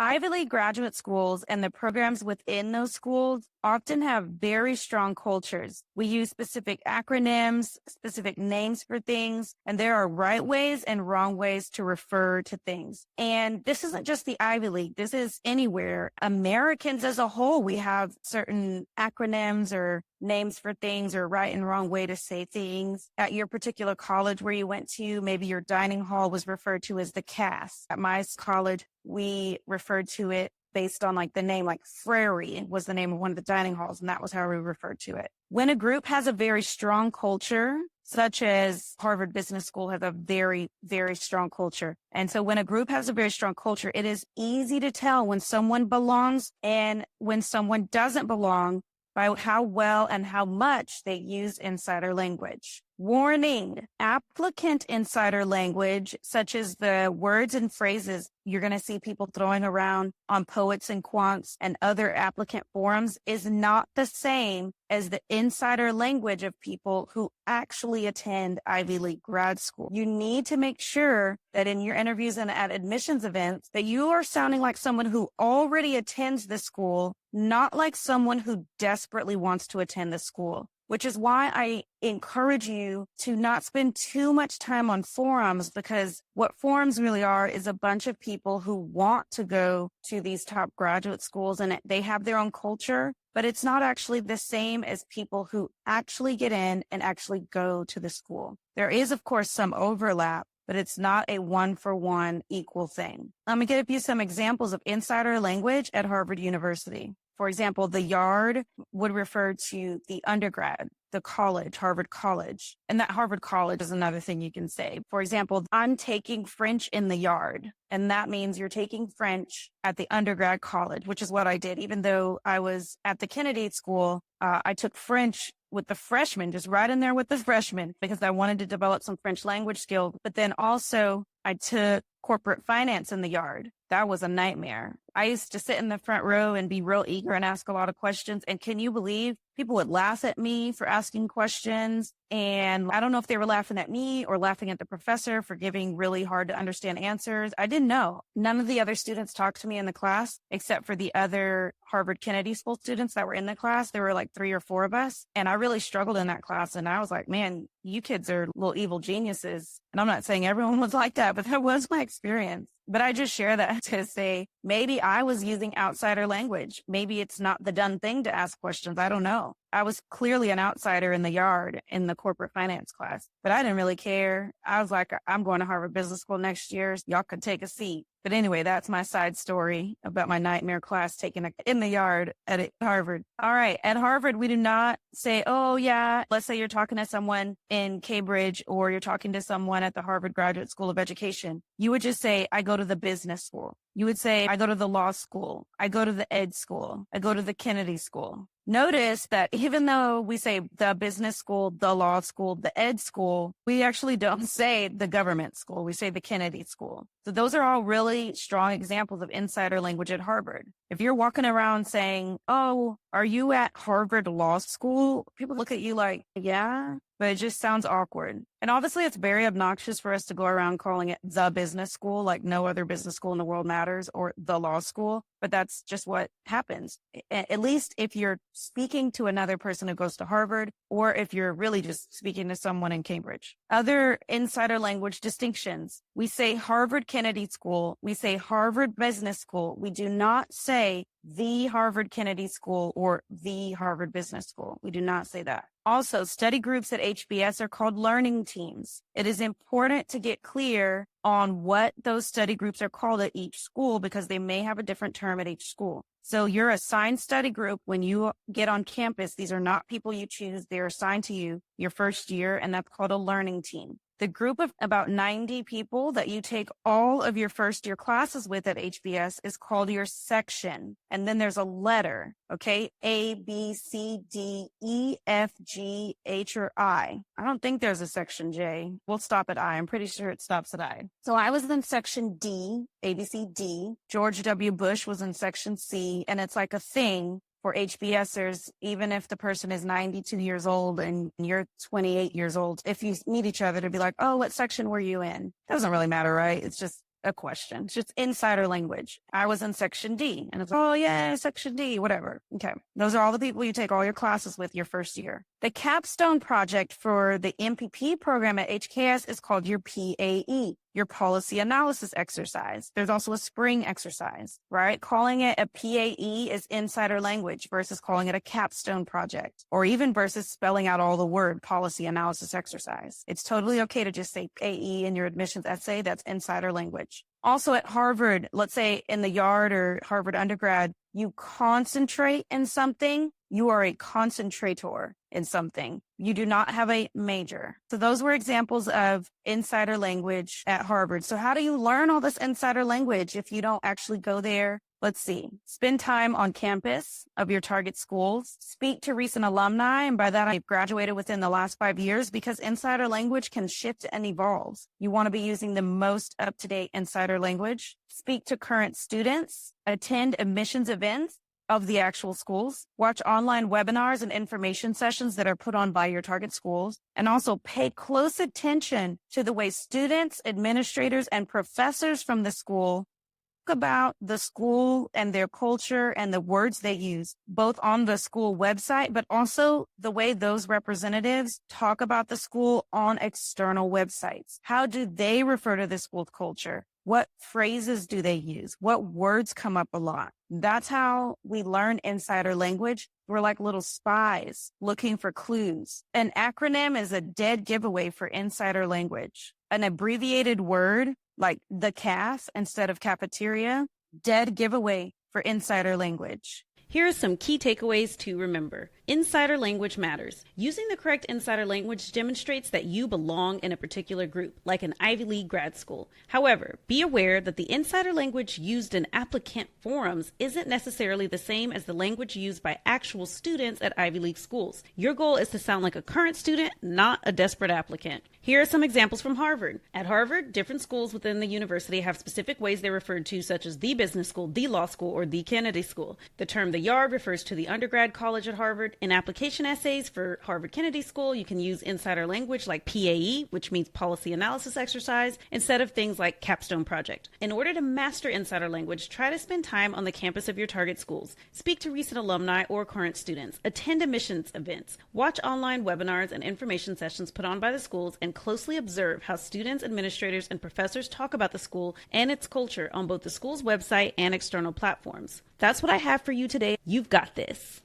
Ivy League graduate schools and the programs within those schools often have very strong cultures. We use specific acronyms, specific names for things, and there are right ways and wrong ways to refer to things. And this isn't just the Ivy League. This is anywhere. Americans as a whole, we have certain acronyms or names for things or right and wrong way to say things. At your particular college where you went to, maybe your dining hall was referred to as the cast. At my college, we referred to it based on like the name, like Frary was the name of one of the dining halls, and that was how we referred to it. When a group has a very strong culture, such as Harvard Business School has a very, very strong culture. And so when a group has a very strong culture, it is easy to tell when someone belongs and when someone doesn't belong by how well and how much they use insider language. Warning, applicant insider language, such as the words and phrases you're going to see people throwing around on Poets and Quants and other applicant forums, is not the same as the insider language of people who actually attend Ivy League grad school. You need to make sure that in your interviews and at admissions events that you are sounding like someone who already attends the school, not like someone who desperately wants to attend the school. Which is why I encourage you to not spend too much time on forums, because what forums really are is a bunch of people who want to go to these top graduate schools and they have their own culture, but it's not actually the same as people who actually get in and actually go to the school. There is, of course, some overlap, but it's not a one-for-one equal thing. Let me give you some examples of insider language at Harvard University. For example, the yard would refer to the undergrad, the college, Harvard College. And that Harvard College is another thing you can say. For example, I'm taking French in the yard. And that means you're taking French at the undergrad college, which is what I did. Even though I was at the Kennedy School, I took French with the freshmen, just right in there with the freshmen, because I wanted to develop some French language skills. But then also I took corporate finance in the yard. That was a nightmare. I used to sit in the front row and be real eager and ask a lot of questions. And can you believe people would laugh at me for asking questions? And I don't know if they were laughing at me or laughing at the professor for giving really hard to understand answers. I didn't know. None of the other students talked to me in the class, except for the other Harvard Kennedy School students that were in the class. There were like 3 or 4 of us. And I really struggled in that class. And I was like, man, you kids are little evil geniuses. And I'm not saying everyone was like that, but that was my experience. But I just share that to say, maybe I was using outsider language. Maybe it's not the done thing to ask questions. I don't know. I was clearly an outsider in the yard in the corporate finance class, but I didn't really care. I was like, I'm going to Harvard Business School next year. So y'all could take a seat. But anyway, that's my side story about my nightmare class taken in the yard at Harvard. All right. At Harvard, we do not say, oh, yeah, let's say you're talking to someone in Cambridge or you're talking to someone at the Harvard Graduate School of Education. You would just say, I go to the business school. You would say, I go to the law school. I go to the ed school. I go to the Kennedy School. Notice that even though we say the business school, the law school, the ed school, we actually don't say the government school. We say the Kennedy School. So those are all really strong examples of insider language at Harvard. If you're walking around saying, oh, are you at Harvard Law School? People look at you like, yeah, but it just sounds awkward. And obviously it's very obnoxious for us to go around calling it the business school, like no other business school in the world matters, or the law school. But that's just what happens. At least if you're speaking to another person who goes to Harvard, or if you're really just speaking to someone in Cambridge. Other insider language distinctions. We say Harvard Kennedy School. We say Harvard Business School. We do not say the Harvard Kennedy School or the Harvard Business School. We do not say that. Also, study groups at HBS are called learning teams. It is important to get clear on what those study groups are called at each school because they may have a different term at each school. So your assigned study group, when you get on campus, these are not people you choose. They're assigned to you your first year, and that's called a learning team. The group of about 90 people that you take all of your first year classes with at HBS is called your section. And then there's a letter, okay? A, B, C, D, E, F, G, H, or I. I don't think there's a section J. We'll stop at I. I'm pretty sure it stops at I. So I was in section D, A, B, C, D. George W. Bush was in section C. And it's like a thing for HBSers, even if the person is 92 years old and you're 28 years old, if you meet each other to be like, oh, what section were you in? Doesn't really matter, right? It's just a question. It's just insider language. I was in section D and it's, oh yeah, section D, whatever. Okay. Those are all the people you take all your classes with your first year. The capstone project for the MPP program at HKS is called your PAE, your policy analysis exercise. There's also a spring exercise, right? Calling it a PAE is insider language versus calling it a capstone project, or even versus spelling out all the word policy analysis exercise. It's totally okay to just say PAE in your admissions essay. That's insider language. Also at Harvard, let's say in the Yard or Harvard undergrad, you concentrate in something, you are a concentrator in something. You do not have a major. So those were examples of insider language at Harvard. So how do you learn all this insider language if you don't actually go there? Let's see. Spend time on campus of your target schools. Speak to recent alumni. And by that, I've graduated within the last 5 years because insider language can shift and evolve. You want to be using the most up-to-date insider language. Speak to current students. Attend admissions events of the actual schools. Watch online webinars and information sessions that are put on by your target schools. And also pay close attention to the way students, administrators, and professors from the school about the school and their culture and the words they use, both on the school website, but also the way those representatives talk about the school on external websites. How do they refer to the school's culture? What phrases do they use? What words come up a lot? That's how we learn insider language. We're like little spies looking for clues. An acronym is a dead giveaway for insider language. An abbreviated word like the CAF instead of cafeteria, dead giveaway for insider language. Here are some key takeaways to remember. Insider language matters. Using the correct insider language demonstrates that you belong in a particular group, like an Ivy League grad school. However, be aware that the insider language used in applicant forums isn't necessarily the same as the language used by actual students at Ivy League schools. Your goal is to sound like a current student, not a desperate applicant. Here are some examples from Harvard. At Harvard, different schools within the university have specific ways they're referred to, such as the business school, the law school, or the Kennedy school. The term the Yard refers to the undergrad college at Harvard. In application essays for Harvard Kennedy School, you can use insider language like PAE, which means policy analysis exercise, instead of things like capstone project. In order to master insider language, try to spend time on the campus of your target schools. Speak to recent alumni or current students. Attend admissions events. Watch online webinars and information sessions put on by the schools, and closely observe how students, administrators, and professors talk about the school and its culture on both the school's website and external platforms. That's what I have for you today. You've got this.